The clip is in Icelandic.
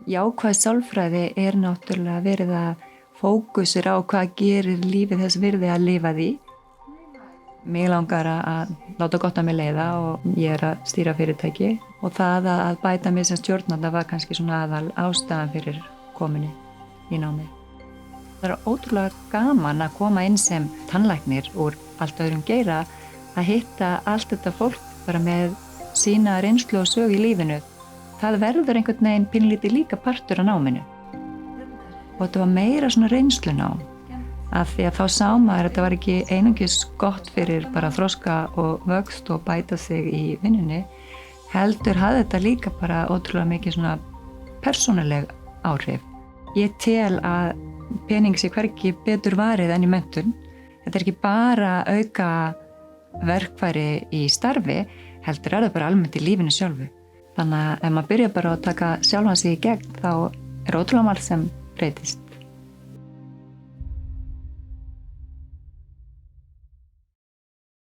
Jákvæð sálfræði náttúrulega verið að fókusir á hvað gerir lífið þess virði að lifa því. Mig langar að láta gott að mig leiða og ég að stýra fyrirtæki og það að bæta mig sem stjórnanda var kannski svona aðal ástæðan fyrir kominni í námið. Það ótrúlega gaman að koma inn sem tannlæknir úr allt öðrum geira að hitta allt þetta fólk bara með sína reynslu og sög í lífinu. Það verður einhvern veginn pínlítið líka partur af náminu. Og þetta var meira svona reynslunám. Af því að þá sá maður að þetta var ekki einungis gott fyrir bara þroska og vöxt og bæta sig í vinnunni. Heldur hafði þetta líka bara ótrúlega mikið svona persónuleg áhrif. Ég tel að pening sé hvergi betur varið en í menntun. Þetta ekki bara auka verkfæri í starfi, heldur það bara almennt í lífinu sjálfu. Þannig að ef maður byrjar bara að taka sjálfan sig í gegn, þá ótrúlega margt sem breytist.